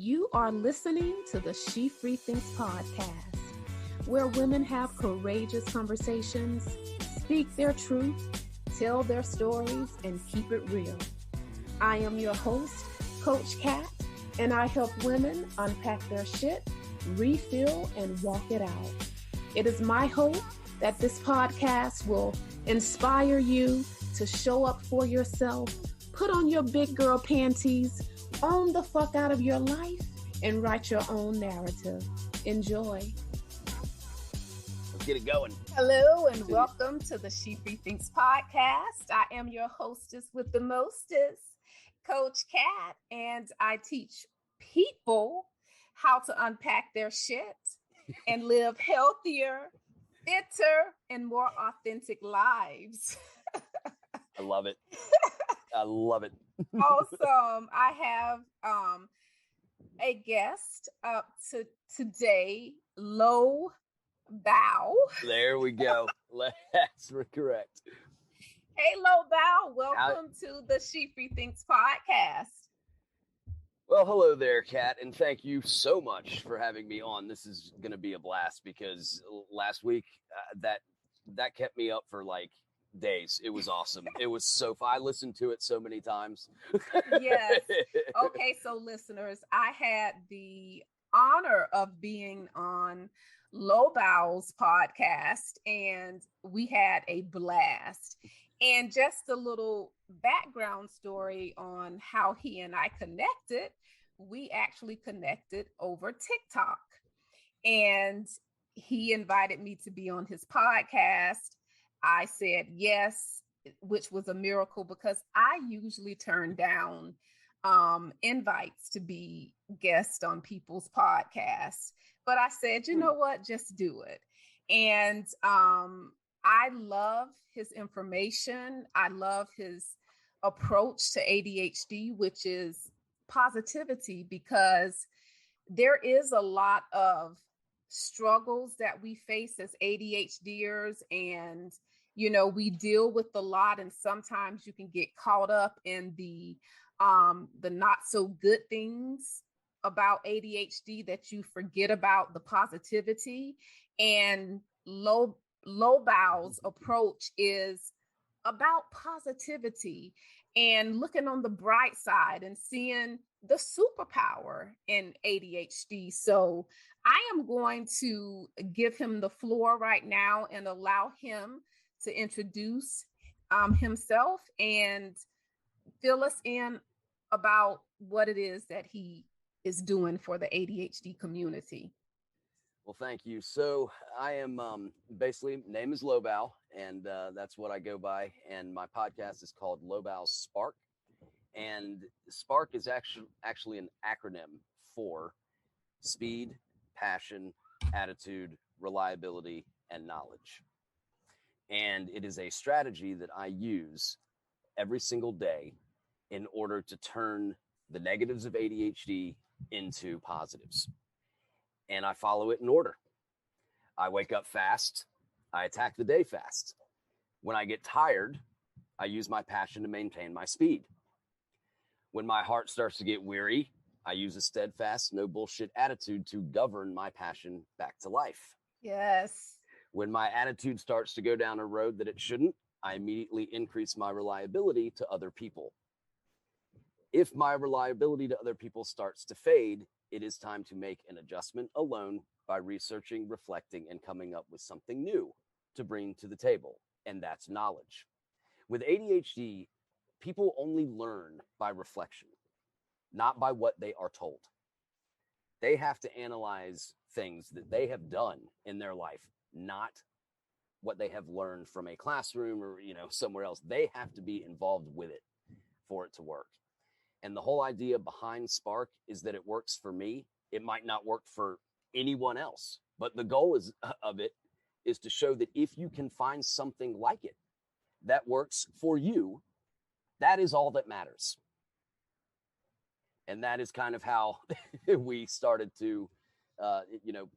You are listening to the She Free Thinks podcast, where women have courageous conversations, speak their truth, tell their stories, and keep it real. I am your host, Coach Kat, and I help women unpack their shit, refill, and walk it out. It is my hope that this podcast will inspire you to show up for yourself, put on your big girl panties, own the fuck out of your life, and write your own narrative. Enjoy. Let's get it going. Hello and welcome to the She Free Thinks podcast. I am your hostess with the mostest, Coach Kat, and I teach people how to unpack their shit and live healthier, fitter, and more authentic lives. I love it. I love it. Awesome. I have a guest up today, Lobow. There we go. That's correct. Hey, Lobow. Welcome to the She Free Thinks podcast. Well, hello there, Kat, and thank you so much for having me on. This is going to be a blast because last week that kept me up for like days. It was awesome. It was so fun. I listened to it so many times. Yes. Okay, so listeners, I had the honor of being on Lobow's podcast, and we had a blast. And just a little background story on how he and I connected. We actually connected over TikTok, and he invited me to be on his podcast. I said yes, which was a miracle because I usually turn down invites to be guests on people's podcasts. But I said, you know what, just do it. And I love his information. I love his approach to ADHD, which is positivity, because there is a lot of struggles that we face as ADHDers, and we deal with a lot, and sometimes you can get caught up in the not so good things about ADHD that you forget about the positivity. And Lobow's approach is about positivity and looking on the bright side and seeing the superpower in ADHD. So I am going to give him the floor right now and allow him to introduce himself and fill us in about what it is that he is doing for the ADHD community. Well, thank you. So I am basically, name is Lobow, and that's what I go by. And my podcast is called LobowSPARK. And SPARK is actually an acronym for speed, passion, attitude, reliability, and knowledge. And it is a strategy that I use every single day in order to turn the negatives of ADHD into positives. And I follow it in order. I wake up fast. I attack the day fast. When I get tired, I use my passion to maintain my speed. When my heart starts to get weary, I use a steadfast, no bullshit attitude to govern my passion back to life. Yes. When my attitude starts to go down a road that it shouldn't, I immediately increase my reliability to other people. If my reliability to other people starts to fade, it is time to make an adjustment alone by researching, reflecting, and coming up with something new to bring to the table, and that's knowledge. With ADHD, people only learn by reflection, not by what they are told. They have to analyze things that they have done in their life, not what they have learned from a classroom or somewhere else. They have to be involved with it for it to work. And the whole idea behind Spark is that it works for me. It might not work for anyone else, but the goal of it is to show that if you can find something like it that works for you, that is all that matters. And that is kind of how we started to,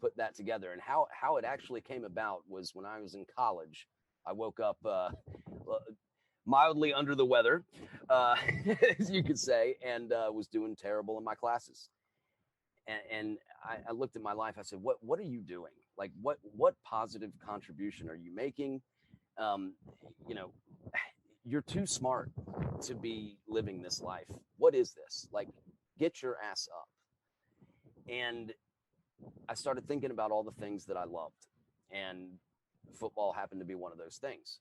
put that together. And how it actually came about was when I was in college. I woke up mildly under the weather, as you could say, and was doing terrible in my classes. And I looked at my life. I said, what are you doing? Like, what positive contribution are you making? Um, you know, you're too smart to be living this life. What is this? Like, get your ass up. And I started thinking about all the things that I loved, and football happened to be one of those things.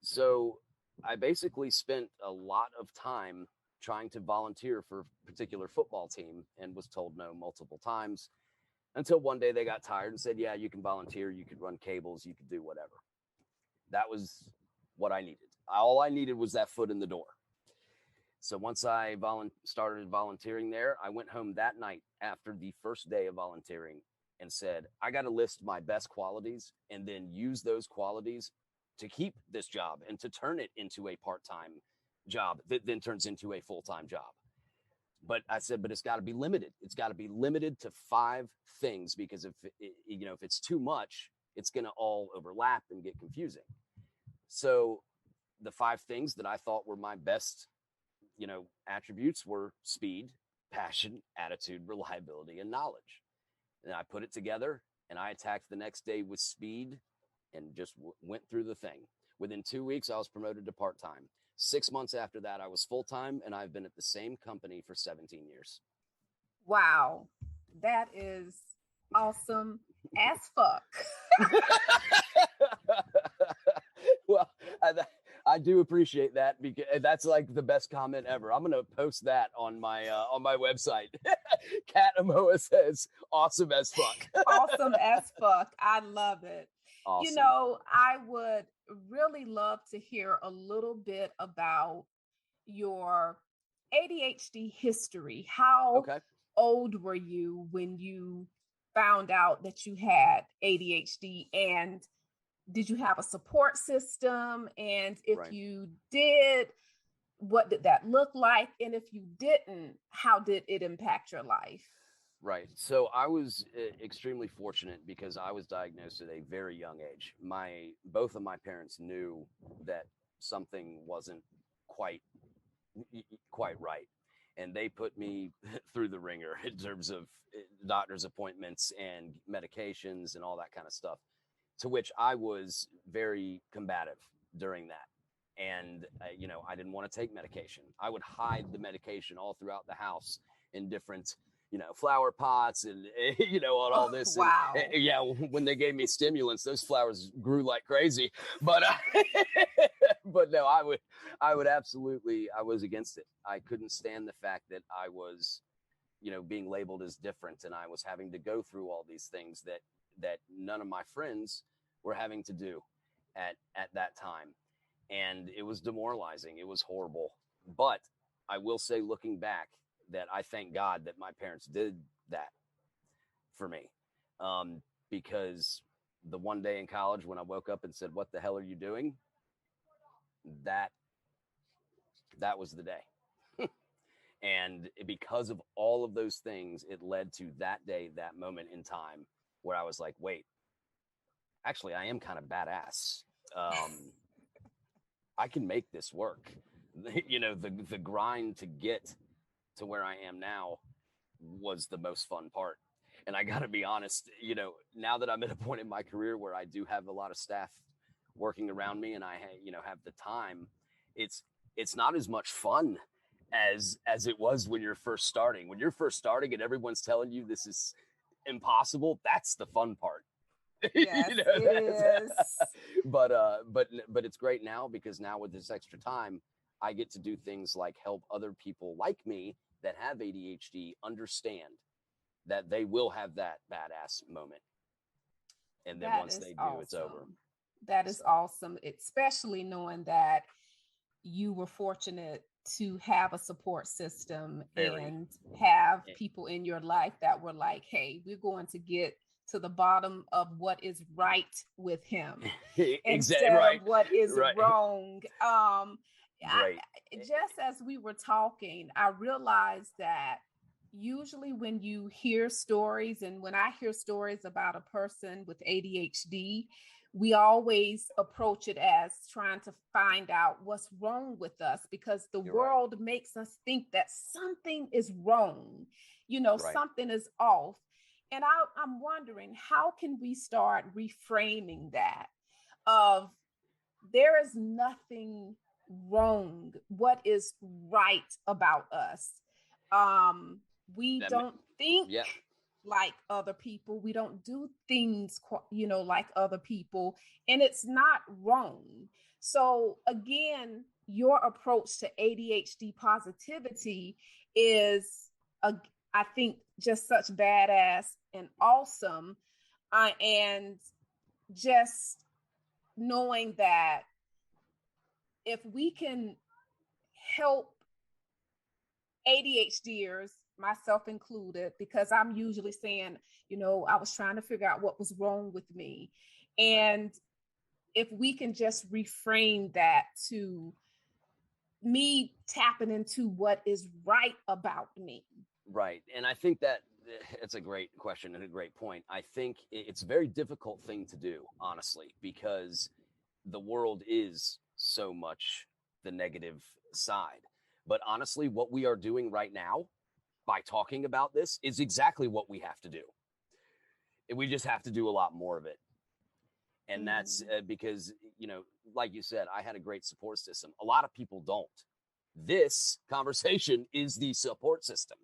So I basically spent a lot of time trying to volunteer for a particular football team and was told no multiple times until one day they got tired and said, yeah, you can volunteer, you could run cables, you could do whatever. That was what I needed. All I needed was that foot in the door. So once I started volunteering there, I went home that night after the first day of volunteering and said, I got to list my best qualities and then use those qualities to keep this job and to turn it into a part-time job that then turns into a full-time job. But I said, but it's got to be limited. It's got to be limited to 5 things, because if it's too much, it's going to all overlap and get confusing. So the 5 things that I thought were my best, attributes were speed, passion, attitude, reliability, and knowledge. And I put it together and I attacked the next day with speed and just went through the thing. Within 2 weeks, I was promoted to part-time. 6 months after that, I was full-time, and I've been at the same company for 17 years. Wow. That is awesome as fuck. Well, I do appreciate that, because that's like the best comment ever. I'm going to post that on my website. Kat Amoa says, awesome as fuck. Awesome as fuck. I love it. Awesome. I would really love to hear a little bit about your ADHD history. How old were you when you found out that you had ADHD, and did you have a support system? And if you did, what did that look like? And if you didn't, how did it impact your life? Right. So I was extremely fortunate because I was diagnosed at a very young age. Both of my parents knew that something wasn't quite right. And they put me through the ringer in terms of doctor's appointments and medications and all that kind of stuff, to which I was very combative during that. And, I didn't want to take medication. I would hide the medication all throughout the house in different flower pots and, all this. Wow. And, yeah, when they gave me stimulants, those flowers grew like crazy. But, but no, I would absolutely, I was against it. I couldn't stand the fact that I was, being labeled as different, and I was having to go through all these things that none of my friends were having to do at that time. And it was demoralizing. It was horrible. But I will say, looking back, that I thank God that my parents did that for me. Because the one day in college when I woke up and said, what the hell are you doing? That was the day. And because of all of those things, it led to that day, that moment in time where I was like, wait, actually, I am kind of badass. I can make this work. The grind to get to where I am now was the most fun part. And I got to be honest, now that I'm at a point in my career where I do have a lot of staff working around me and I, have the time, it's not as much fun as it was when you're first starting. When you're first starting and everyone's telling you this is impossible, that's the fun part. Yes, it is. But it's great now, because now with this extra time, I get to do things like help other people like me that have ADHD understand that they will have that badass moment. And then once they do, it's over. That is awesome, especially knowing that you were fortunate to have a support system and have people in your life that were like, hey, we're going to get to the bottom of what is right with him instead of what is wrong. Just as we were talking, I realized that usually when you hear stories, and when I hear stories about a person with ADHD, we always approach it as trying to find out what's wrong with us, because the world makes us think that something is wrong. Right. something is off. And I'm wondering, how can we start reframing that of there is nothing wrong. What is right about us? We That don't think yeah. like other people. We don't do things, like other people, and it's not wrong. So again, your approach to ADHD positivity is, I think, just such badass and awesome, and just knowing that if we can help ADHDers, myself included, because I'm usually saying, I was trying to figure out what was wrong with me. And right. If we can just reframe that to me tapping into what is right about me. Right. And I think that it's a great question and a great point. I think it's a very difficult thing to do, honestly, because the world is so much the negative side. But honestly, what we are doing right now by talking about this is exactly what we have to do. And we just have to do a lot more of it. And that's because, like you said, I had a great support system. A lot of people don't. This conversation is the support system.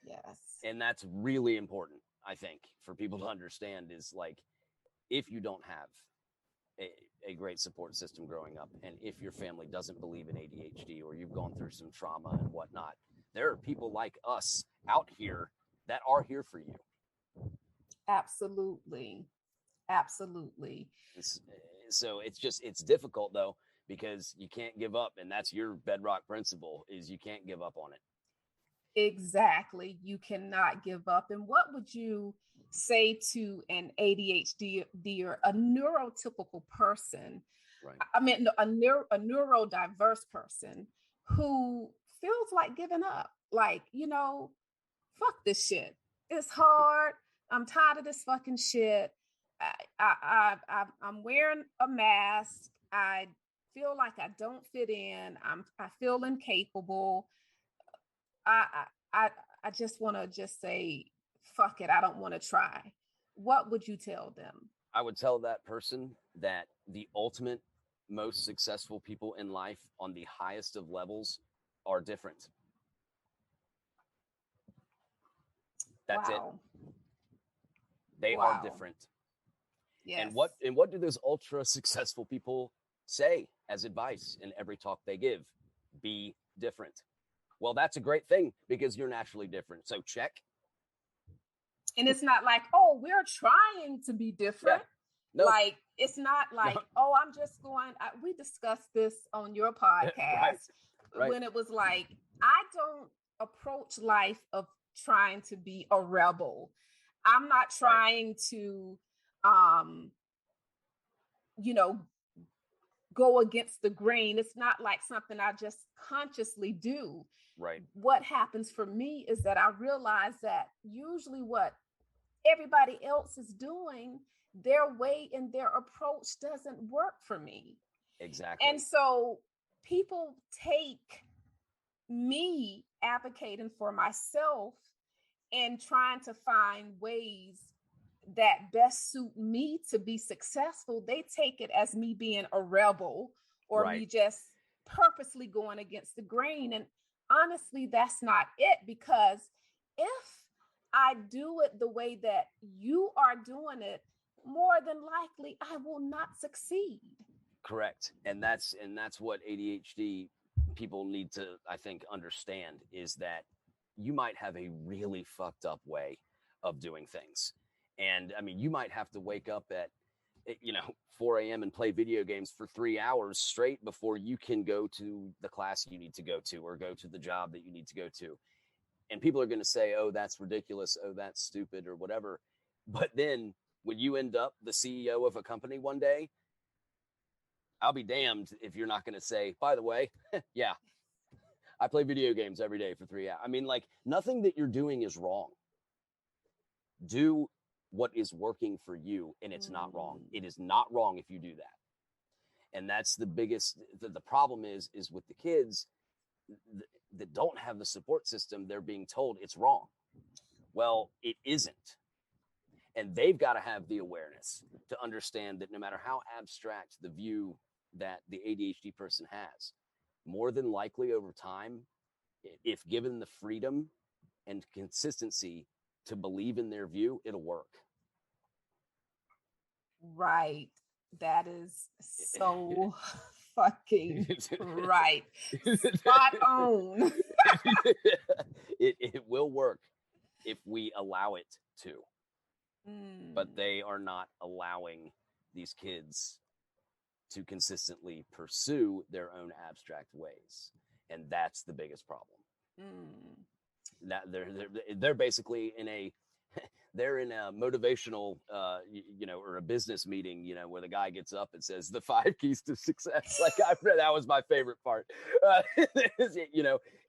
Yes. And that's really important, I think, for people to understand is like, if you don't have a great support system growing up, and if your family doesn't believe in ADHD or you've gone through some trauma and whatnot, there are people like us out here that are here for you. Absolutely. Absolutely. So it's difficult though, because you can't give up. And that's your bedrock principle, is you can't give up on it. Exactly. You cannot give up. And what would you say to an ADHD or a neurotypical person? Right. I mean, a neurodiverse person who feels like giving up, like, fuck this shit. It's hard. I'm tired of this fucking shit. I'm wearing a mask. I feel like I don't fit in. I feel incapable. I just want to just say, fuck it. I don't want to try. What would you tell them? I would tell that person that the ultimate most successful people in life on the highest of levels are different. That's it. They are different. Yes. And what do those ultra successful people say as advice in every talk they give? Be different. Well, that's a great thing because you're naturally different. So check. And it's not like, oh, we're trying to be different. Yeah. Nope. Like, it's not like, no. Oh, I'm just going. We discussed this on your podcast right. When it was like, I don't approach life of trying to be a rebel. I'm not trying to, go against the grain. It's not like something I just consciously do. Right. What happens for me is that I realize that usually what everybody else is doing, their way and their approach doesn't work for me. Exactly. And so people take me advocating for myself and trying to find ways that best suit me to be successful. They take it as me being a rebel or me just purposely going against the grain. And honestly, that's not it, because if I do it the way that you are doing it, more than likely I will not succeed. Correct. And that's what ADHD people need to, I think, understand, is that you might have a really fucked up way of doing things. And I mean, you might have to wake up at, 4 a.m. and play video games for 3 hours straight before you can go to the class you need to go to or go to the job that you need to go to. And people are going to say, oh, that's ridiculous. Oh, that's stupid or whatever. But then when you end up the CEO of a company one day, I'll be damned if you're not going to say, by the way, yeah, I play video games every day for 3 hours. I mean, like, nothing that you're doing is wrong. Do what is working for you, and it's not wrong. It is not wrong if you do that. And that's the biggest, the problem is with the kids, that don't have the support system, they're being told it's wrong. Well, it isn't. And they've got to have the awareness to understand that no matter how abstract the view that the ADHD person has, more than likely over time, if given the freedom and consistency to believe in their view, it'll work. Right. That is so fucking right. Spot on. It will work if we allow it to. But they are not allowing these kids to consistently pursue their own abstract ways. And that's the biggest problem. That they're basically in a motivational or a business meeting, where the guy gets up and says the 5 keys to success. Like that was my favorite part.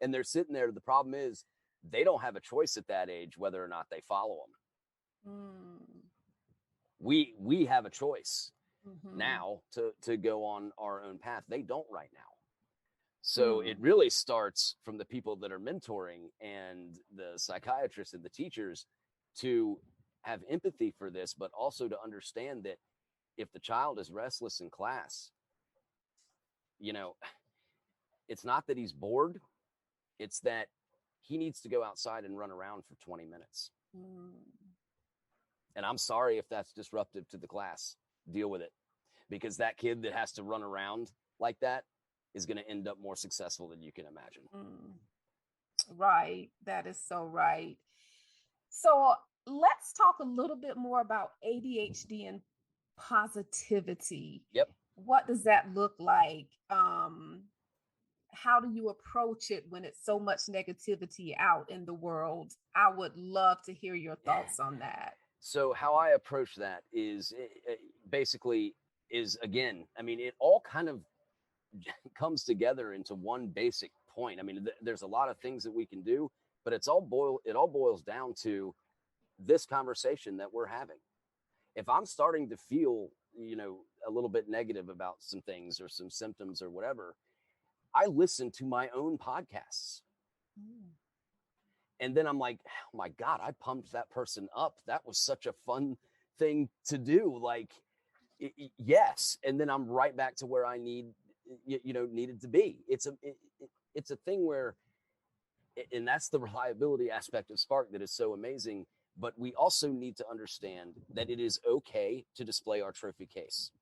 And they're sitting there. The problem is they don't have a choice at that age whether or not they follow them. We have a choice now to go on our own path. They don't right now. So it really starts from the people that are mentoring and the psychiatrists and the teachers to have empathy for this, but also to understand that if the child is restless in class, it's not that he's bored, it's that he needs to go outside and run around for 20 minutes. And I'm sorry if that's disruptive to the class. Deal with it. Because that kid that has to run around like that is going to end up more successful than you can imagine. Right. That is so right. So let's talk a little bit more about ADHD and positivity. Yep. What does that look like? How do you approach it when it's so much negativity out in the world? I would love to hear your thoughts on that. So how I approach that is basically again, I mean, it all kind of comes together into one basic point. I mean, there's a lot of things that we can do, but it all boils down to this conversation that we're having. If I'm starting to feel, a little bit negative about some things or some symptoms or whatever, I listen to my own podcasts. And then I'm like, oh my God, I pumped that person up. That was such a fun thing to do. Like, yes. And then I'm right back to where I needed to be. It's a thing where, and that's the reliability aspect of Spark that is so amazing. But we also need to understand that it is okay to display our trophy case.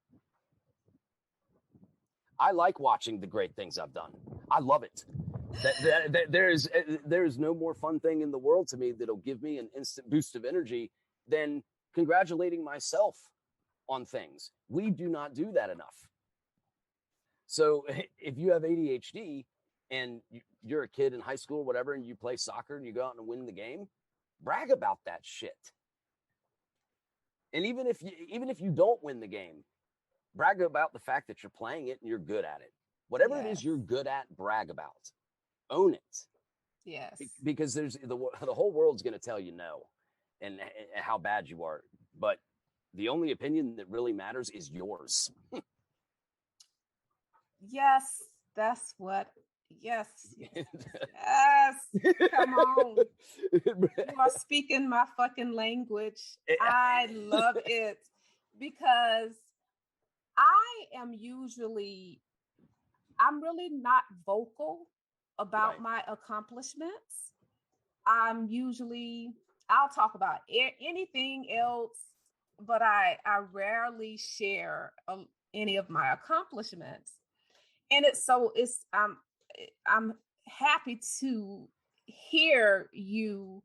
I like watching the great things I've done. I love it. That there is no more fun thing in the world to me that'll give me an instant boost of energy than congratulating myself on things. We do not do that enough. So if you have ADHD and you're a kid in high school or whatever, and you play soccer and you go out and win the game, brag about that shit. And even if you don't win the game, brag about the fact that you're playing it and you're good at it. Whatever it is you're good at, brag about. Own it. Yes. Because there's the whole world's going to tell you no and how bad you are. But the only opinion that really matters is yours. Yes, that's what. Yes. Come on. You are speaking my fucking language. I love it because I'm really not vocal about my accomplishments. I'll talk about anything else, but I rarely share any of my accomplishments. And I'm happy to hear you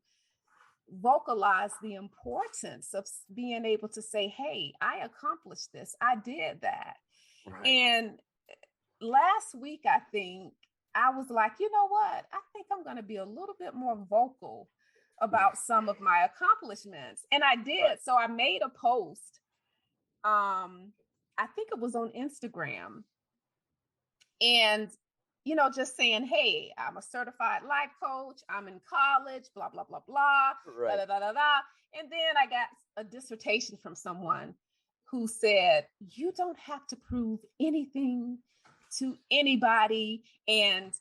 vocalize the importance of being able to say, hey, I accomplished this. I did that. Right. And last week, I think I was like, you know what? I think I'm going to be a little bit more vocal about some of my accomplishments. And I did. Right. So I made a post. I think it was on Instagram. And, just saying, hey, I'm a certified life coach. I'm in college, blah, blah, blah, blah, right. da, da, da, da. And then I got a dissertation from someone who said, you don't have to prove anything to anybody. And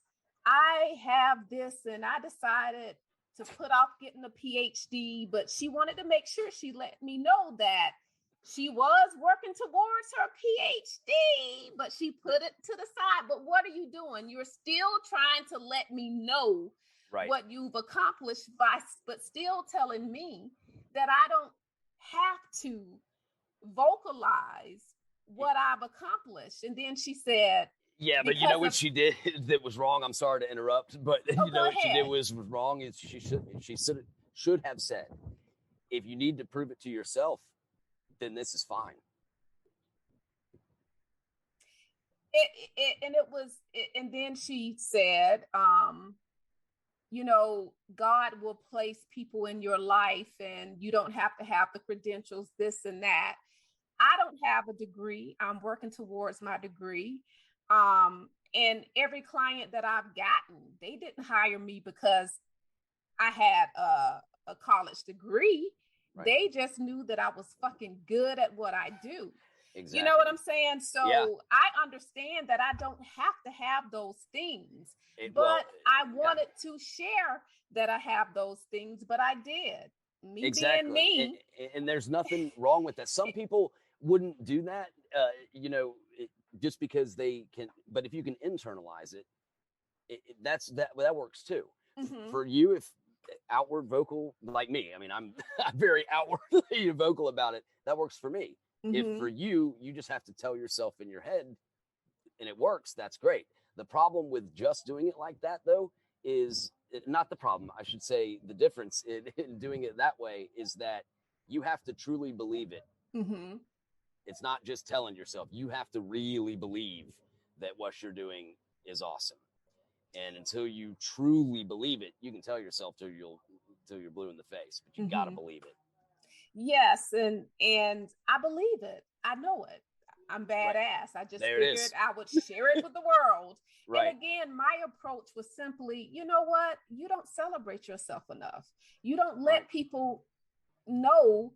I have this and I decided to put off getting a PhD, but she wanted to make sure she let me know that she was working towards her PhD, but she put it to the side. But what are you doing? You're still trying to let me know what you've accomplished but still telling me that I don't have to vocalize what I've accomplished. And then she said, yeah, but you know what she did that was wrong? I'm sorry to interrupt, but you know what she did was wrong is she should have said, if you need to prove it to yourself, then this is fine. And then she said, you know, God will place people in your life and you don't have to have the credentials, this and that. I don't have a degree. I'm working towards my degree. And every client that I've gotten, they didn't hire me because I had a college degree. Right. They just knew that I was fucking good at what I do. Exactly. You know what I'm saying? So yeah. I understand that I don't have to have those things, but I wanted to share that I have those things, but I did. Me being me. And there's nothing wrong with that. Some people wouldn't do that, you know, just because they can, but if you can internalize it, that works too. Mm-hmm. For you, if outward vocal like me, I mean, I'm very outwardly vocal about it. That works for me. Mm-hmm. If for you, you just have to tell yourself in your head and it works, that's great. The problem with just doing it like that though, is not the problem. I should say the difference in doing it that way is that you have to truly believe it. Mm-hmm. It's not just telling yourself. You have to really believe that what you're doing is awesome. And until you truly believe it, you can tell yourself till you're blue in the face, but you mm-hmm. got to believe it. Yes, and I believe it. I know it. I'm badass. Right. I just figured I would share it with the world. Right. And again, my approach was simply, you know what? You don't celebrate yourself enough. You don't let people know,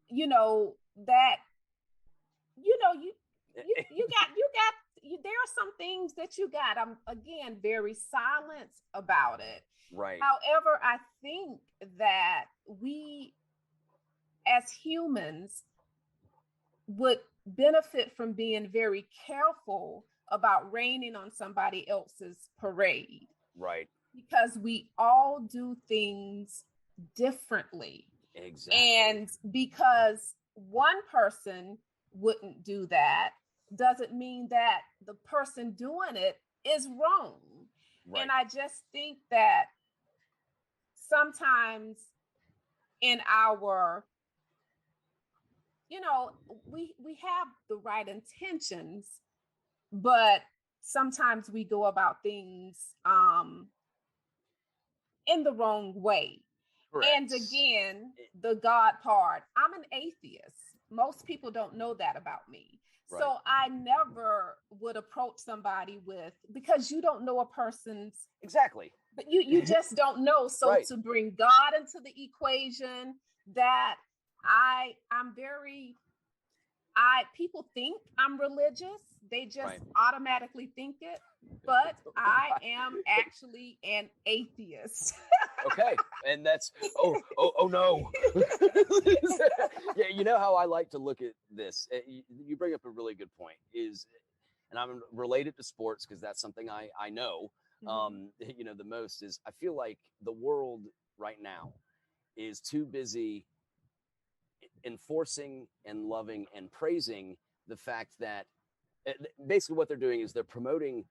you know, that, you know, you got, there are some things that you got. I'm, again, very silent about it. Right. However, I think that we, as humans, would benefit from being very careful about raining on somebody else's parade. Right. Because we all do things differently. Exactly. And because one person wouldn't do that doesn't mean that the person doing it is wrong. Right. And I just think that sometimes in our, you know, we have the right intentions, but sometimes we go about things in the wrong way. Correct. And again, the God part, I'm an atheist. Most people don't know that about me. Right. So I never would approach somebody because you don't know a person's. Exactly. But you just don't know. So right. To bring God into the equation, that people think I'm religious. They just automatically think it, but I am actually an atheist. Okay. And that's, oh no. Yeah. You know how I like to look at this? You bring up a really good point and I'm related to sports because that's something I know, mm-hmm. You know, the most is I feel like the world right now is too busy enforcing and loving and praising the fact that basically what they're doing is they're promoting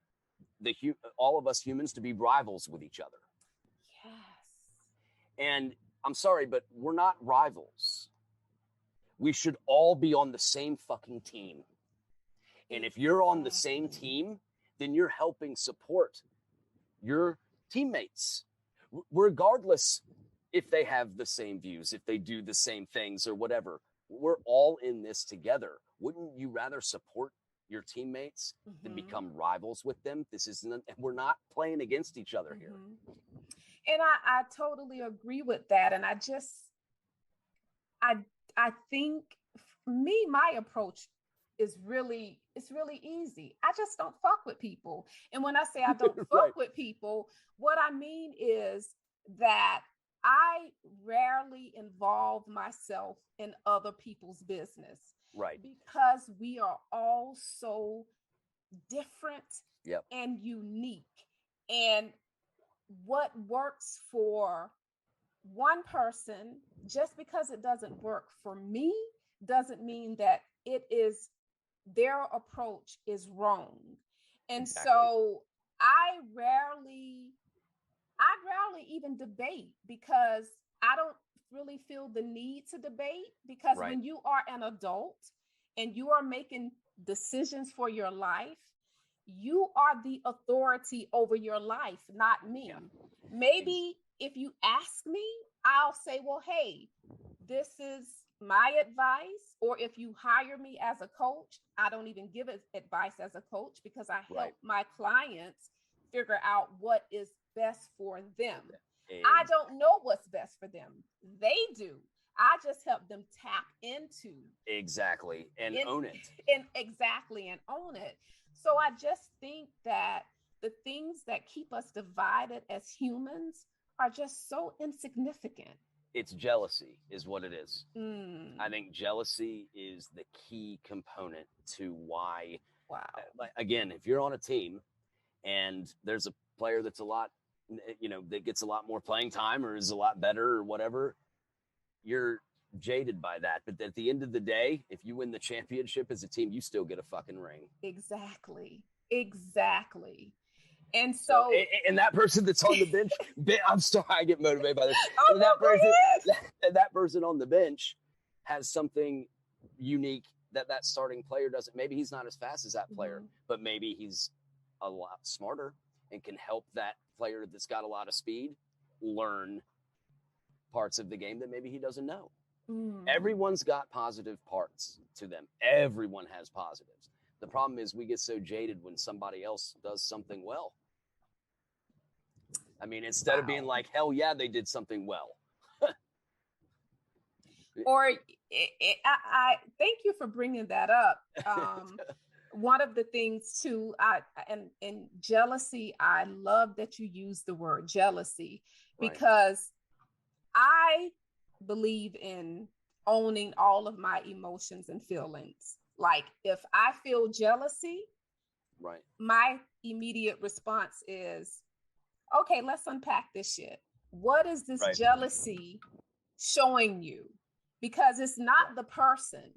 all of us humans to be rivals with each other. Yes. And I'm sorry, but we're not rivals. We should all be on the same fucking team. And if you're on the same team, then you're helping support your teammates, regardless if they have the same views, if they do the same things or whatever. We're all in this together. Wouldn't you rather support your teammates mm-hmm. than become rivals with them? We're not playing against each other mm-hmm. here. And I totally agree with that. And I think my approach is really, it's really easy. I just don't fuck with people. And when I say I don't fuck Right. with people, what I mean is that I rarely involve myself in other people's business Right. because we are all so different Yep. and unique. And what works for one person, just because it doesn't work for me, doesn't mean that it is their approach is wrong. And Exactly. so I rarely even debate because I don't really feel the need to debate, because Right. when you are an adult and you are making decisions for your life, you are the authority over your life, not me. Yeah. Maybe if you ask me, I'll say, well, hey, this is my advice. Or if you hire me as a coach, I don't even give advice as a coach because I help Right. my clients figure out what is best for them. And I don't know what's best for them. They do. I just help them tap into exactly. And own it. and exactly, and own it. So I just think that the things that keep us divided as humans are just so insignificant. It's jealousy is what it is. Mm, I think jealousy is the key component to why, wow. again, if you're on a team and there's a player that's a lot, that gets a lot more playing time or is a lot better or whatever, you're jaded by that. But at the end of the day, if you win the championship as a team, you still get a fucking ring. Exactly. And So, so, and that person that's on the bench, I'm sorry, I get motivated by this. oh, And that no, person, go ahead. that person on the bench has something unique that starting player doesn't. Maybe he's not as fast as that player, but maybe he's a lot smarter and can help that player that's got a lot of speed learn parts of the game that maybe he doesn't know. Everyone's got positive parts to them. Everyone has positives. The problem is we get so jaded when somebody else does something well. I mean, instead of being like, hell yeah, they did something well. Or I thank you for bringing that up. One of the things too, and jealousy, I love that you use the word jealousy, because I believe in owning all of my emotions and feelings. Like if I feel jealousy, my immediate response is, okay, let's unpack this shit. What is this jealousy showing you? Because it's not the person.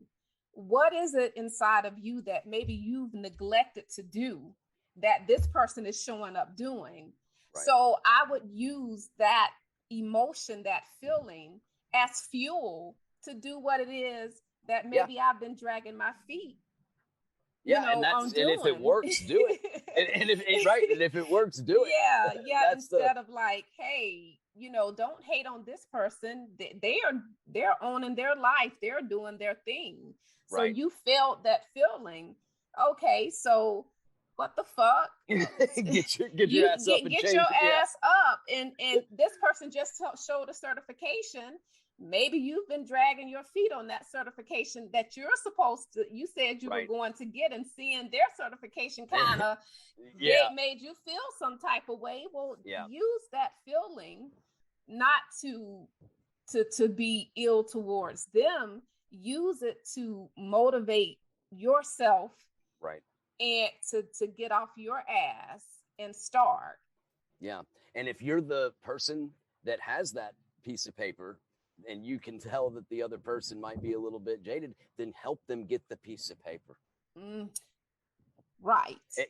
What is it inside of you that maybe you've neglected to do that this person is showing up doing? So I would use that emotion, that feeling, as fuel to do what it is that maybe I've been dragging my feet. And if it works, do it. and if it works, do it. Yeah. Instead of like, hey, don't hate on this person. They're owning their life. They're doing their thing. So you felt that feeling. Okay, so what the fuck? get your ass up and get change your it. ass up. And this person just showed a certification. Maybe you've been dragging your feet on that certification that you're supposed to, you said you were going to get, and seeing their certification kind of made you feel some type of way. Well, use that feeling not to be ill towards them. Use it to motivate yourself, and to get off your ass and start. Yeah. And if you're the person that has that piece of paper and you can tell that the other person might be a little bit jaded, then help them get the piece of paper.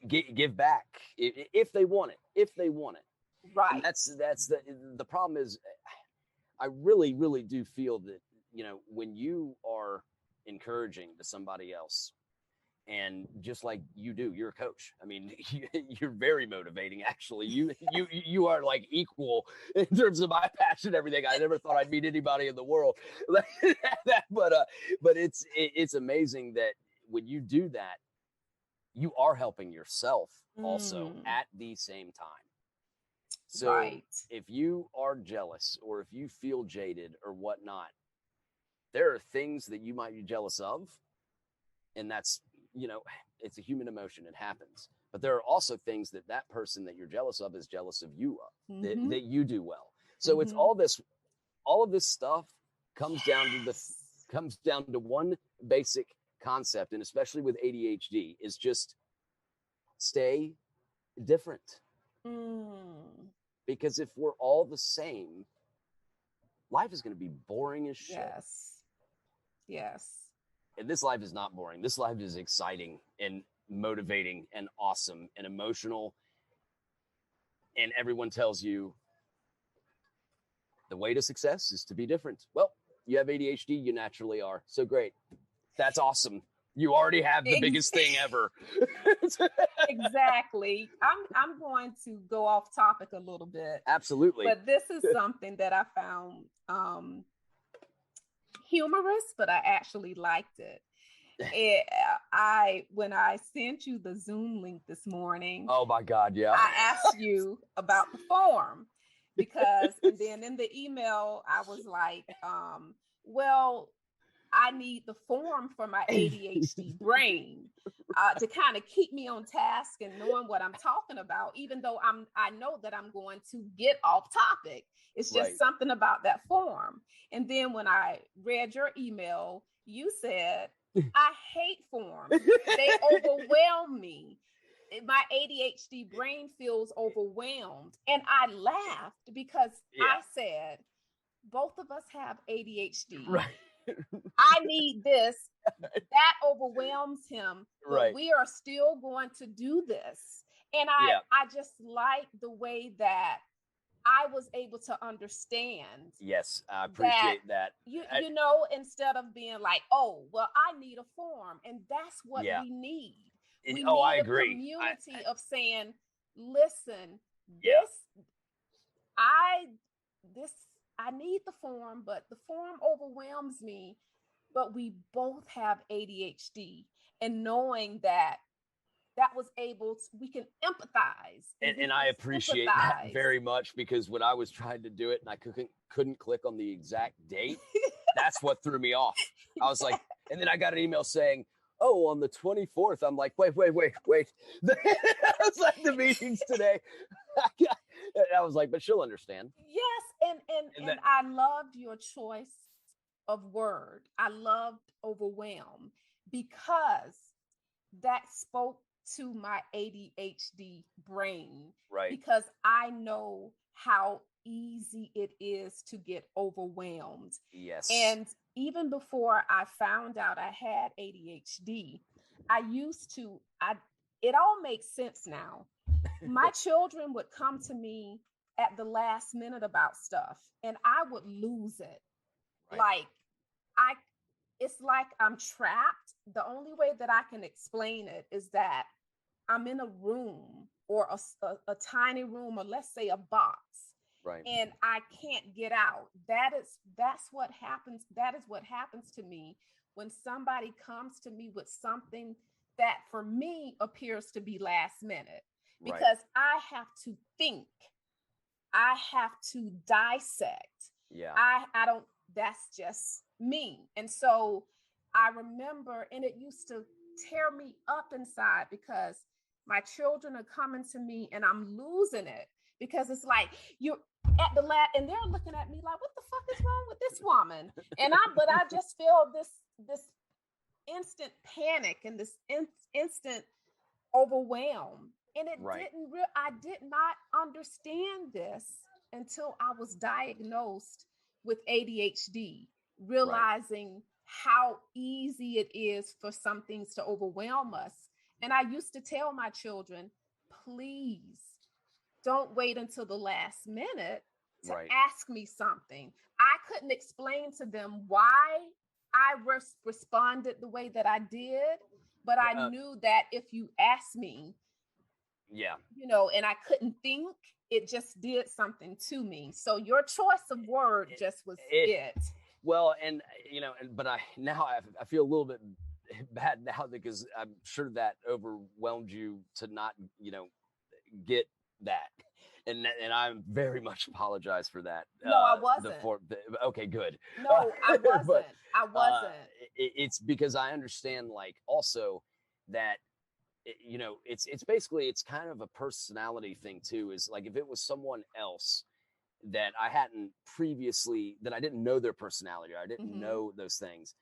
Give back if they want it. And that's the problem is, I really, really do feel that, when you are encouraging to somebody else, and just like you do, you're a coach. I mean, you're very motivating. Actually, you are like equal in terms of my passion, everything. I never thought I'd meet anybody in the world, but it's amazing that when you do that, you are helping yourself also at the same time. So if you are jealous or if you feel jaded or whatnot, there are things that you might be jealous of, and that's it's a human emotion. It happens. But there are also things that person that you're jealous of is jealous of you of, that you do well. So it's all of this stuff comes down to one basic concept, and especially with ADHD, is just stay different. Because if we're all the same, life is going to be boring as shit. Yes. And this life is not boring. This life is exciting and motivating and awesome and emotional. And everyone tells you the way to success is to be different. Well, you have ADHD, you naturally are. So great. That's awesome. You already have the biggest thing ever. Exactly. I'm going to go off topic a little bit. Absolutely. But this is something that I found humorous, but I actually liked it. When I sent you the Zoom link this morning. Oh my God, yeah. I asked you about the form because, and then in the email, I was like, well, I need the form for my ADHD brain to kind of keep me on task and knowing what I'm talking about, even though I know that I'm going to get off topic. It's just something about that form. And then when I read your email, you said, I hate forms. They overwhelm me. My ADHD brain feels overwhelmed. And I laughed because I said, both of us have ADHD. Right. I need this. That overwhelms him. But we are still going to do this. And I just like the way that I was able to understand. Yes, I appreciate that. Instead of being like, oh, well, I need a form. And that's what we need. We need I a agree. community of saying, listen, I need the form, but the form overwhelms me. But we both have ADHD, and knowing that we can empathize. And I appreciate that very much, because when I was trying to do it and I couldn't click on the exact date, that's what threw me off. I was like, and then I got an email saying, oh, on the 24th. I'm like, wait. It's like the meetings today. I was like, but she'll understand. Yes, and I loved your choice of word. I loved overwhelm, because that spoke to my ADHD brain. Right. Because I know how easy it is to get overwhelmed. Yes. And even before I found out I had ADHD, it all makes sense now. My children would come to me at the last minute about stuff, and I would lose it. Right. It's like I'm trapped. The only way that I can explain it is that I'm in a room, or a tiny room, or let's say a box. Right. And I can't get out. That's what happens. That is what happens to me when somebody comes to me with something that for me appears to be last minute, because I have to think. I have to dissect. Yeah. I don't, that's just me. And so I remember, and it used to tear me up inside, because my children are coming to me and I'm losing it, because it's like you're at the lab and they're looking at me like, what the fuck is wrong with this woman? And I just feel this instant panic and this instant overwhelm. And I did not understand this until I was diagnosed with ADHD, realizing how easy it is for some things to overwhelm us. And I used to tell my children, please don't wait until the last minute to ask me something. I couldn't explain to them why I responded the way that I did, but I knew that if you asked me, and I couldn't think, it just did something to me. So your choice of word just was it. Well, but I feel a little bit bad now, because I'm sure that overwhelmed you to not, get that. And I very much apologize for that. No, I wasn't. Okay, good. No, I wasn't. I wasn't. It's because I understand, like, also that it's basically, it's kind of a personality thing too. Is like, if it was someone else that I hadn't previously, that I didn't know their personality, or I didn't know those things,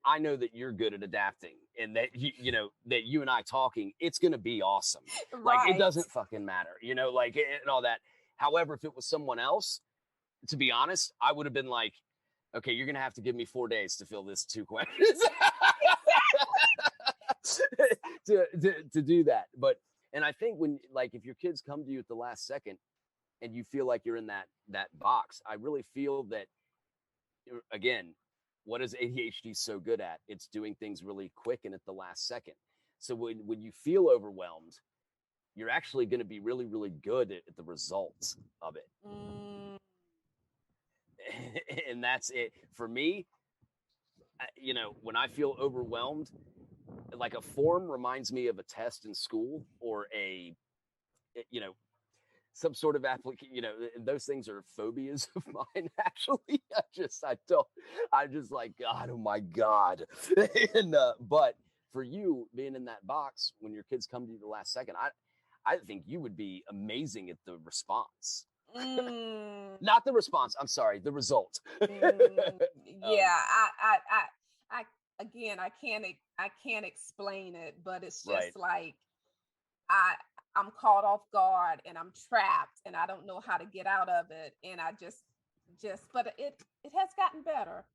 I know that you're good at adapting, and that that you and I talking, it's gonna be awesome. Like, it doesn't fucking matter, like, and all that. However, if it was someone else, to be honest, I would have been like, okay, you're gonna have to give me 4 days to fill this 2 questions. to do that. But, and I think when, like, if your kids come to you at the last second and you feel like you're in that box, I really feel that, again, what is ADHD so good at? It's doing things really quick and at the last second. So when you feel overwhelmed, you're actually going to be really, really good at the results of it. And that's it for me. When I feel overwhelmed, like, a form reminds me of a test in school, or some sort of application, those things are phobias of mine, actually. I'm just like, God, oh my God. And, but for you being in that box, when your kids come to you the last second, I think you would be amazing at the response. Not the response, I'm sorry, the result. Yeah, I again, I can't explain it, but it's just like, I'm caught off guard and I'm trapped and I don't know how to get out of it. And I just, but it has gotten better.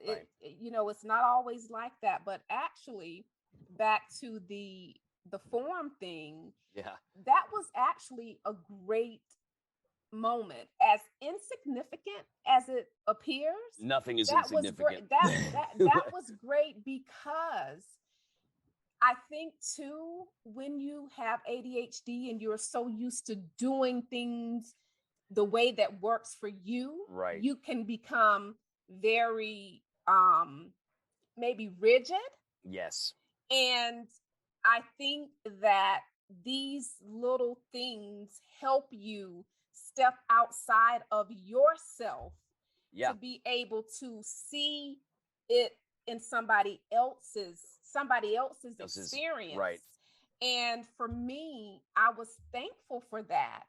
It's not always like that, but actually, back to the form thing. Yeah. That was actually a great moment, as insignificant as it appears. Nothing is insignificant. That was great, because I think too, when you have ADHD and you're so used to doing things the way that works for you, right, you can become very maybe rigid. Yes. And I think that these little things help you step outside of yourself, to be able to see it in somebody else's experience. Right. And for me, I was thankful for that,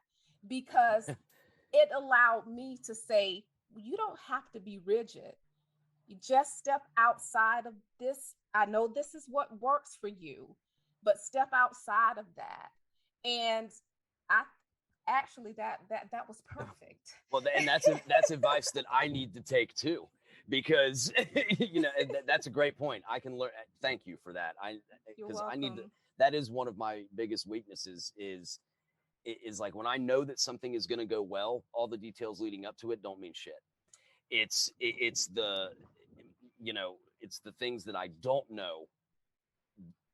because it allowed me to say, you don't have to be rigid. You just step outside of this. I know this is what works for you, but step outside of that. And I actually, that was perfect. Well, and that's advice that I need to take too, because that's a great point. I can learn. Thank you for that. Because I need to. That is one of my biggest weaknesses. Is like, when I know that something is going to go well, all the details leading up to it don't mean shit. It's the things that I don't know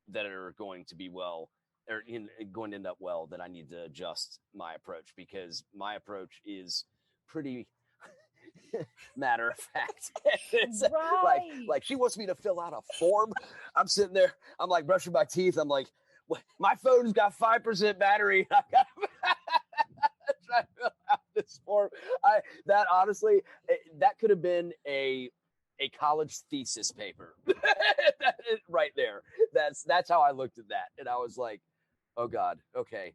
that are going to be well, or going to end up well, that I need to adjust my approach, because my approach is pretty matter of fact. It's right. like she wants me to fill out a form. I'm sitting there, I'm like brushing my teeth. I'm like, my phone's got 5% battery. I got try to fill out this form. That honestly, that could have been a college thesis paper. Right there. That's how I looked at that. And I was like, oh God, okay.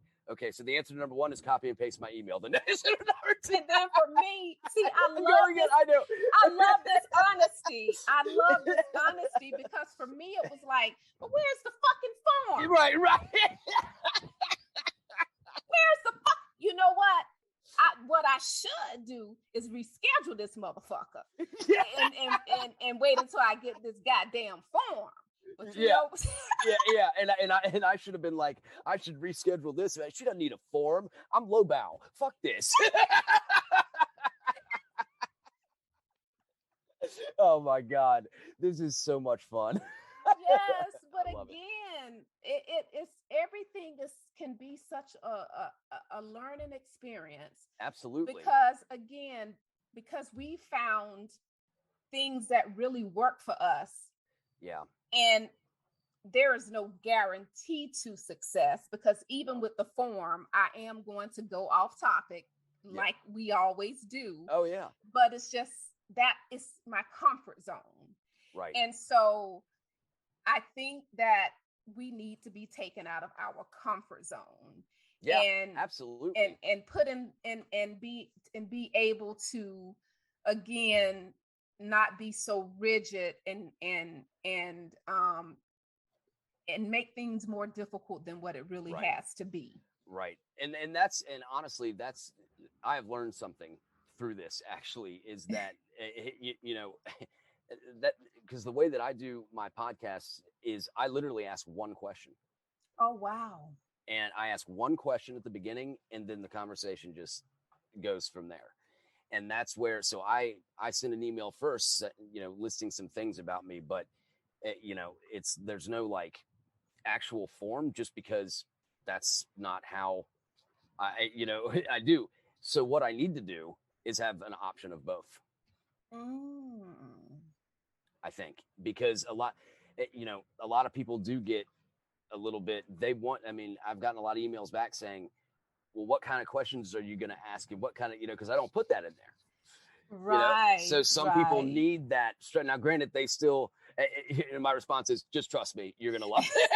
So the answer to number 1 is copy and paste my email. The next number 2. And then for me, see, I love this honesty. I love this honesty, because for me it was like, but where's the fucking form? Right. Where's the fuck? You know what? What I should do is reschedule this motherfucker, and wait until I get this goddamn form. But you know. And I should have been like, I should reschedule this. She doesn't need a form. I'm Lobow. Fuck this. Oh my God, this is so much fun. Yes, but again, it's everything can be such a learning experience. Absolutely. Because we found things that really work for us. Yeah. And there is no guarantee to success, because even with the form, I am going to go off topic like we always do. Oh yeah. But it's just, that is my comfort zone. Right. And so I think that we need to be taken out of our comfort zone. Yeah, and absolutely. and put in and be able to, again, not be so rigid and make things more difficult than what it really Right. has to be. Right. And honestly, that's, I have learned something through this actually, is that you know, that, because the way that I do my podcasts is I literally ask one question. Oh, wow. And I ask one question at the beginning, and then the conversation just goes from there. And that's where, so I send an email first, you know, listing some things about me, but you know, there's no like actual form, just because that's not how you know, I do. So what I need to do is have an option of both. Mm. I think, because you know, a lot of people do get a little bit, they want, I mean, I've gotten a lot of emails back saying, well, what kind of questions are you going to ask? And what kind of, you know, because I don't put that in there. You know, so some people need that. Now, granted, they still, and my response is, just trust me, you're going to love it.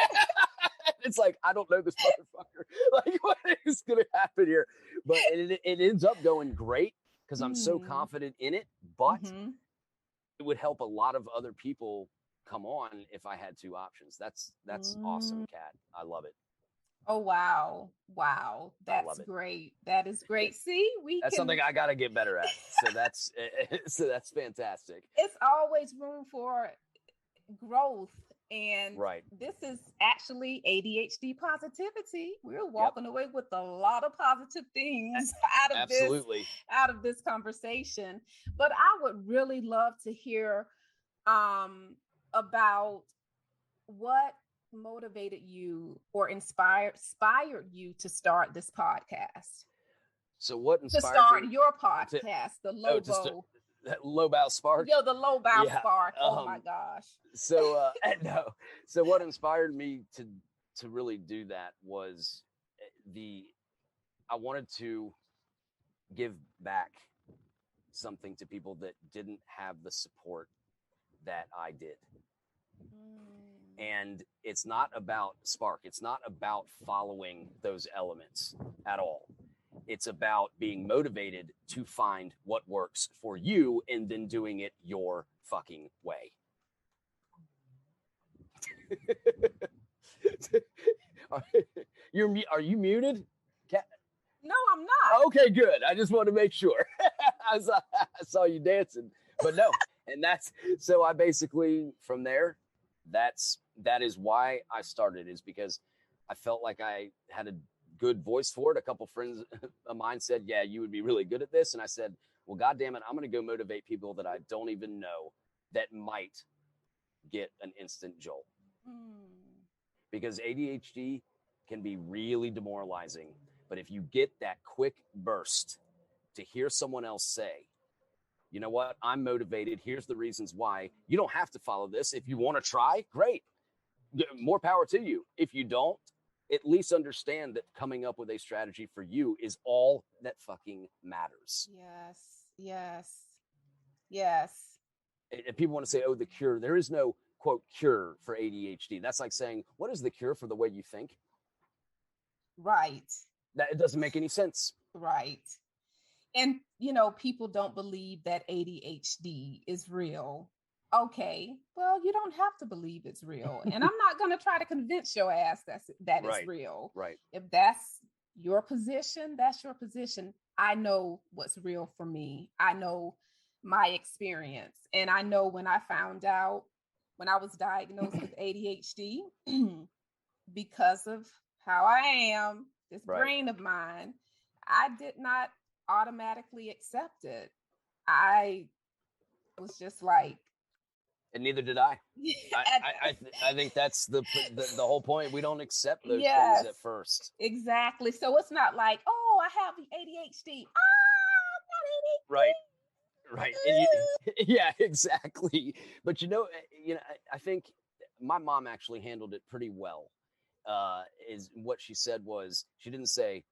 It's like, I don't know this motherfucker. Like, what is going to happen here? But it ends up going great because I'm so confident in it. But it would help a lot of other people come on if I had two options. That's awesome, Kat. I love it. Oh, wow. Wow. That's great. That is great. See, that's something I got to get better at. So that's fantastic. It's always room for growth. And this is actually ADHD positivity. We're walking away with a lot of positive things out of this conversation. But I would really love to hear about what motivated you or inspired you to start this podcast. So what inspired to start your podcast, the Lobow? LobowSPARK. Yo, the LobowSPARK. Oh my gosh. So no. So what inspired me to really do that was I wanted to give back something to people that didn't have the support that I did. And it's not about Spark. It's not about following those elements at all. It's about being motivated to find what works for you and then doing it your fucking way. Are you muted? No, I'm not. Okay, good. I just want to make sure. I saw you dancing, but no. And that's, so I basically, from there, that is why I started, is because I felt like I had a good voice for it. A couple friends of mine said, yeah, you would be really good at this. And I said, well, God damn it, I'm going to go motivate people that I don't even know that might get an instant jolt. Because ADHD can be really demoralizing. But if you get that quick burst to hear someone else say, you know what, I'm motivated, here's the reasons why, you don't have to follow this. If you want to try, great. More power to you. If you don't, at least understand that coming up with a strategy for you is all that fucking matters. Yes. And people want to say, oh, the cure. There is no, quote, cure for ADHD. That's like saying, what is the cure for the way you think? Right. That it doesn't make any sense. Right. And, you know, people don't believe that ADHD is real. Okay, well, you don't have to believe it's real. And I'm not going to try to convince your ass that it's real. Right. If that's your position, that's your position. I know what's real for me. I know my experience. And I know when I found out, when I was diagnosed with ADHD, because of how I am, this brain of mine, I did not automatically accept it. I was just like, and neither did I. I think that's the whole point. We don't accept those things at first. Exactly. So it's not like, oh, I have ADHD. I'm not ADHD. Right. And yeah, exactly. But you know, I think my mom actually handled it pretty well. Is what she said was, she didn't say,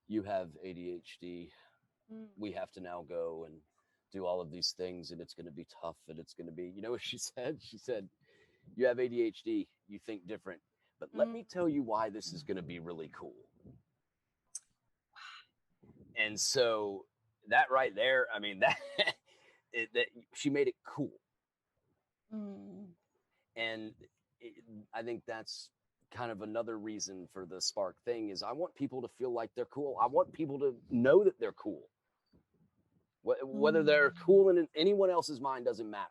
you have ADHD. We have to now go and do all of these things, and it's going to be tough, and it's going to be, you know what she said? She said, You have ADHD, you think different. But let me tell you why this is going to be really cool. And so that right there, I mean, that she made it cool. And I think that's kind of another reason for the Spark thing is I want people to feel like they're cool. I want people to know that they're cool. Whether they're cool in anyone else's mind doesn't matter.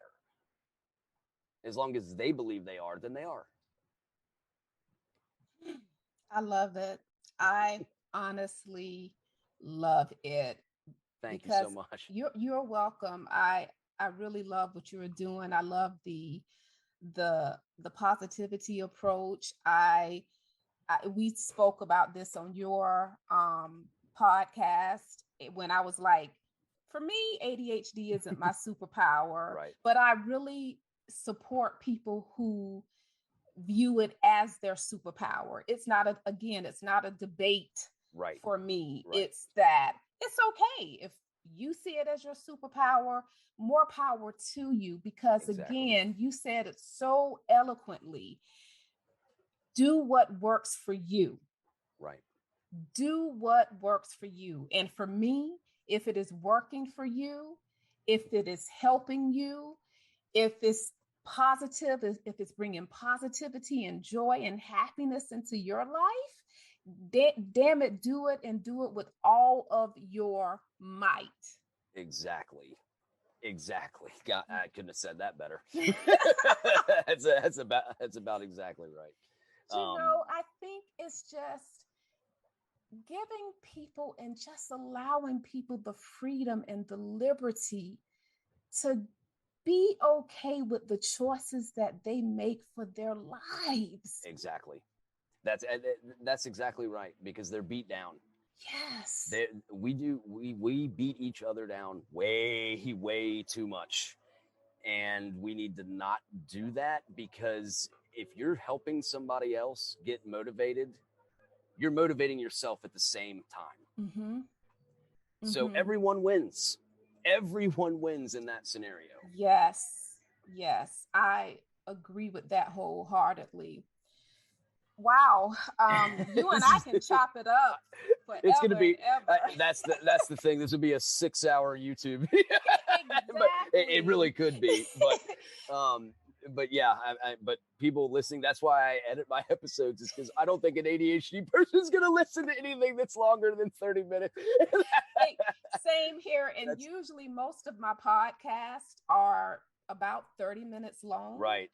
As long as they believe they are, then they are. I love it. I honestly love it. Thank you so much. You're welcome. I really love what you're doing. I love the positivity approach. We spoke about this on your podcast when I was like, for me, ADHD isn't my superpower, right. But I really support people who view it as their superpower. It's not a debate right. for me. Right. It's that it's okay if you see it as your superpower, more power to you, because again, you said it so eloquently. Do what works for you. Right. Do what works for you. And for me, if it is working for you, if it is helping you, if it's positive, if it's bringing positivity and joy and happiness into your life, damn it, do it, and do it with all of your might. Exactly. God, I couldn't have said that better. That's about exactly right. I think it's just giving people and just allowing people the freedom and the liberty to be okay with the choices that they make for their lives. Exactly. That's exactly right, because they're beat down. Yes. We beat each other down way too much. And we need to not do that, because if you're helping somebody else get motivated, you're motivating yourself at the same time. So everyone wins. Everyone wins in that scenario. Yes. I agree with that wholeheartedly. Wow. You and I can chop it up forever. It's going to be, that's the thing. This would be a 6-hour YouTube. Exactly. But it really could be. But yeah, but people listening, that's why I edit my episodes, is because I don't think an ADHD person is going to listen to anything that's longer than 30 minutes. Same here. And usually most of my podcasts are about 30 minutes long. Right.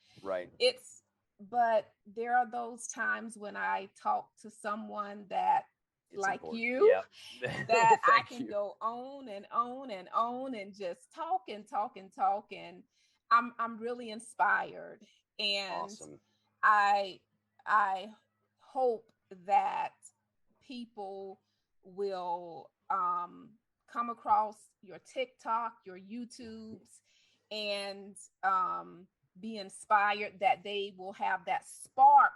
But there are those times when I talk to someone that, it's like important. You, that I can go on and on and on and just talk. And I'm really inspired. And awesome. I hope that people will come across your TikTok, your YouTubes, and be inspired, that they will have that spark.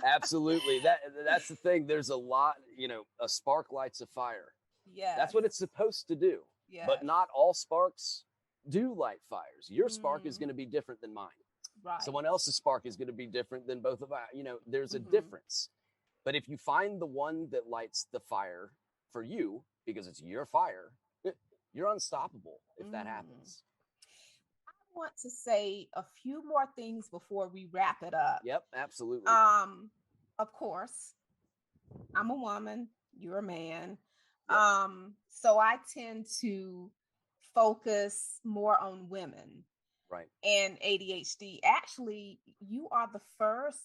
Absolutely. That's the thing. There's a lot, a spark lights a fire. Yeah. That's what it's supposed to do. Yes. But not all sparks do light fires. Your spark is going to be different than mine. Right. Someone else's spark is going to be different than both of our, there's a difference. But if you find the one that lights the fire for you, because it's your fire, you're unstoppable if that happens. I want to say a few more things before we wrap it up. Yep, absolutely. Of course, I'm a woman, you're a man. Yep. So I tend to focus more on women. Right. And ADHD. Actually, you are the first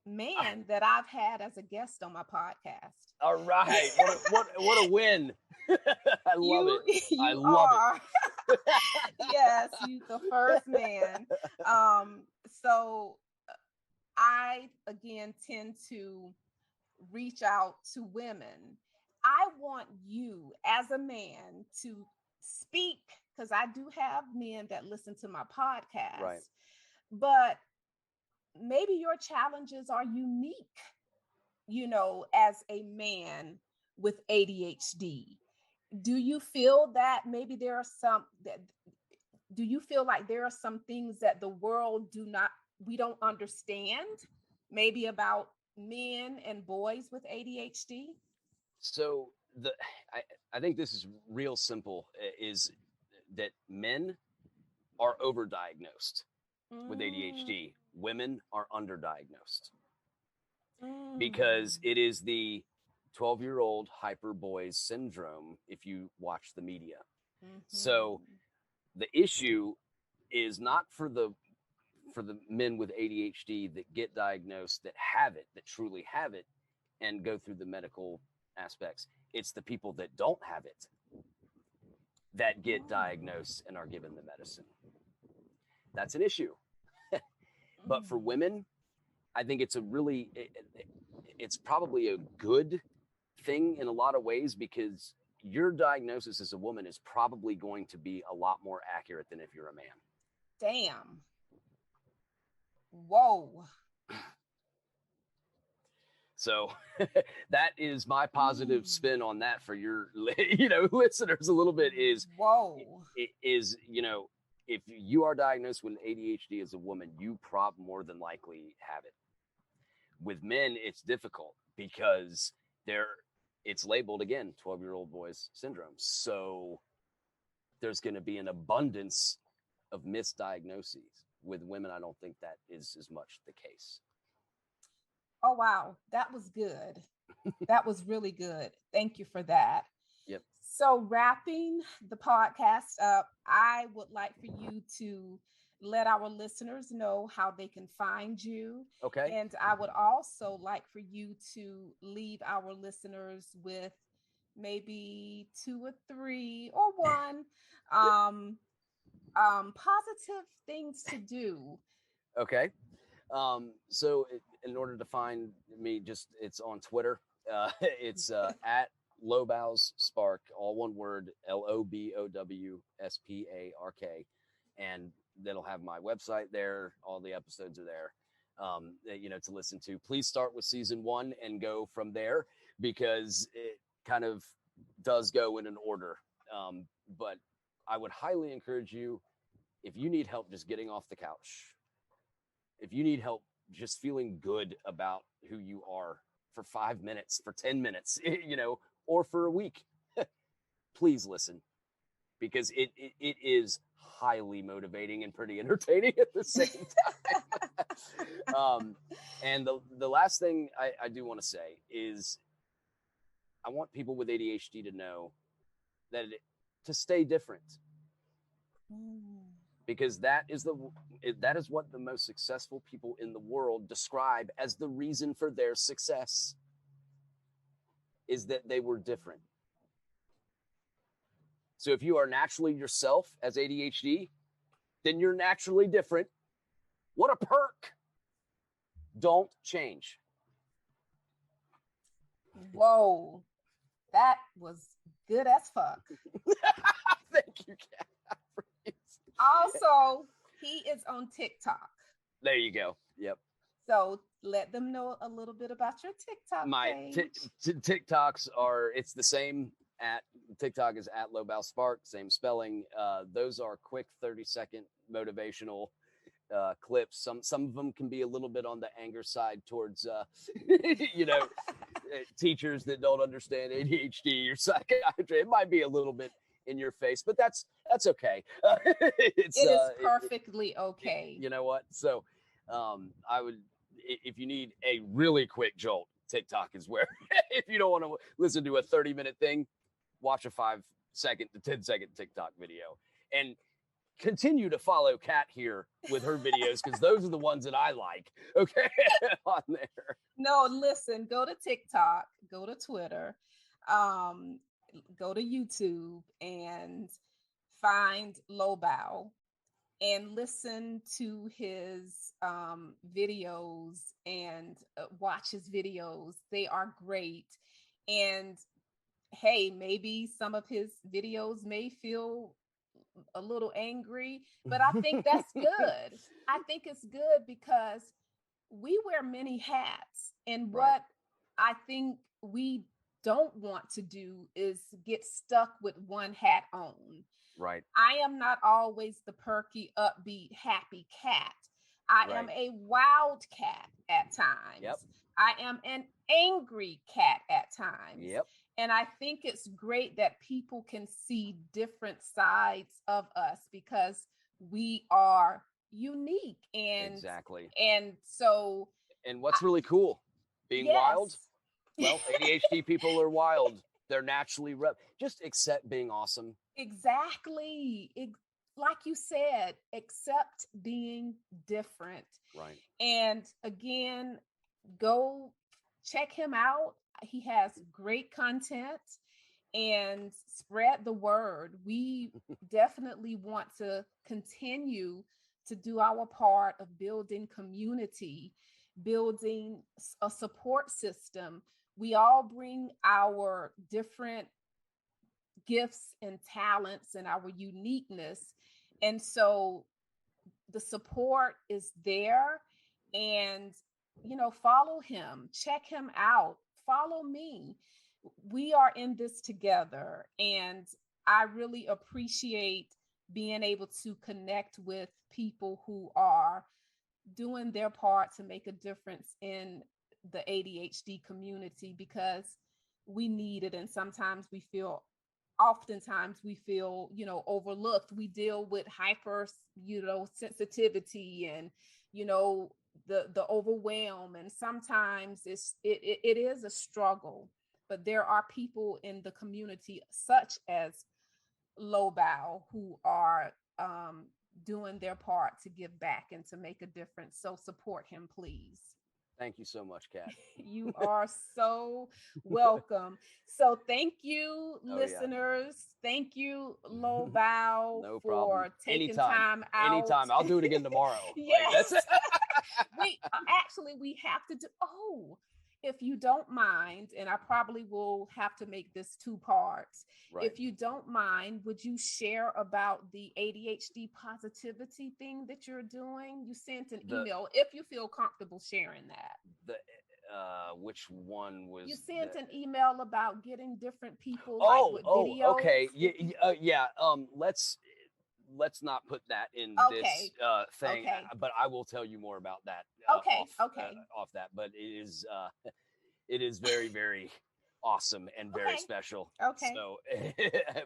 man that I've had as a guest on my podcast. All right. What a win. I love it. I love it. Yes, you the first man. So I again tend to reach out to women. I want you as a man to speak, because I do have men that listen to my podcast. Right. But maybe your challenges are unique, as a man with ADHD. Do you feel that maybe there are some that do you feel like there are some things that the world we don't understand, maybe about men and boys with ADHD? So I think this is real simple, is that men are overdiagnosed with ADHD. Women are underdiagnosed because it is the 12-year-old hyper boys syndrome if you watch the media. So the issue is not for the men with ADHD that get diagnosed, that have it, that truly have it, and go through the medical aspects. It's the people that don't have it that get diagnosed and are given the medicine. That's an issue. But for women, I think it's it's probably a good thing in a lot of ways, because your diagnosis as a woman is probably going to be a lot more accurate than if you're a man. Damn. Whoa. So that is my positive spin on that for your, listeners a little bit is, whoa, if you are diagnosed with ADHD as a woman, you more than likely have it. With men, it's difficult because it's labeled, again, 12-year-old boys syndrome. So there's going to be an abundance of misdiagnoses. With women, I don't think that is as much the case. Oh, wow. That was good. That was really good. Thank you for that. Yep. So wrapping the podcast up, I would like for you to let our listeners know how they can find you. Okay. And I would also like for you to leave our listeners with maybe 2 or 3 or 1 positive things to do. Okay. So in order to find me, it's on Twitter. It's at LobowSPARK, all one word, LobowSPARK. And that'll have my website there. All the episodes are there, to listen to. Please start with season 1 and go from there, because it kind of does go in an order. But I would highly encourage you, if you need help just getting off the couch, if you need help just feeling good about who you are for 5 minutes, for 10 minutes, or for a week, please listen, because it is highly motivating and pretty entertaining at the same time. And the last thing I do want to say is, I want people with ADHD to know that to stay different. Because that is what the most successful people in the world describe as the reason for their success, is that they were different. So if you are naturally yourself as ADHD, then you're naturally different. What a perk. Don't change. Whoa, that was good as fuck. Thank you, Kat. Also, he is on TikTok. There you go. Yep. So let them know a little bit about your TikTok page. TikToks it's the same. TikTok is at LobowSPARK, same spelling. Those are quick 30-second motivational clips. Some of them can be a little bit on the anger side towards teachers that don't understand ADHD or psychiatry. It might be a little bit in your face, but that's okay. It is perfectly okay. You know what? So I would, if you need a really quick jolt, TikTok is where. If you don't want to listen to a 30-minute thing, watch a 5-second to 10-second TikTok video, and continue to follow Kat here with her videos, because those are the ones that I like. Okay. On there. No, listen, go to TikTok, go to Twitter, go to YouTube and find Lobow and listen to his videos and watch his videos. They are great. And hey, maybe some of his videos may feel a little angry, but I think that's good. I think it's good because we wear many hats. And what I think we don't want to do is get stuck with one hat on. Right. I am not always the perky, upbeat, happy cat. I am Right. a wild cat at times. Yep. I am an angry cat at times. Yep. And I think it's great that people can see different sides of us because we are unique. Exactly. And so, And what's really cool, being wild, yes. well, ADHD people are wild. They're naturally just accept being awesome. Exactly. Like you said, accept being different. Right. And again, go check him out. He has great content, and spread the word. We definitely want to continue to do our part of building community, building a support system. We all bring our different gifts and talents and our uniqueness. And so the support is there. And, follow him, check him out, follow me. We are in this together. And I really appreciate being able to connect with people who are doing their part to make a difference in the ADHD community, because we need it. And oftentimes we feel, overlooked. We deal with hyper, sensitivity and, the overwhelm. And sometimes it is a struggle, but there are people in the community such as Lobow who are doing their part to give back and to make a difference. So support him, please. Thank you so much, Kat. You are so welcome. So thank you, listeners. Yeah. Thank you, Lobow, no for problem. taking time out. Anytime. I'll do it again tomorrow. Yes. We have to do. Oh, if you don't mind, and I probably will have to make this 2 parts. Right. If you don't mind, would you share about the ADHD positivity thing that you're doing? You sent an email, if you feel comfortable sharing that. Which one was? You sent an email about getting different people with videos. Okay. Yeah. Let's not put that in this thing. Okay. But I will tell you more about that. Off that, but it is very, very awesome and very special. Okay. So,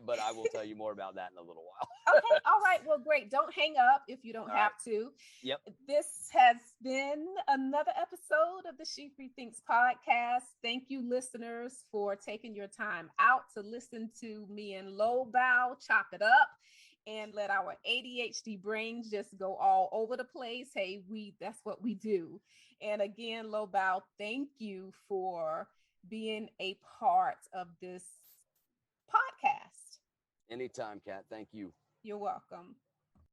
but I will tell you more about that in a little while. Okay. All right. Well, great. Don't hang up if you don't have to. Yep. This has been another episode of the She Free Thinks podcast. Thank you, listeners, for taking your time out to listen to me and Lobow chop it up and let our ADHD brains just go all over the place. Hey, that's what we do. And again, Lobow, thank you for being a part of this podcast. Anytime, Kat. Thank you. You're welcome.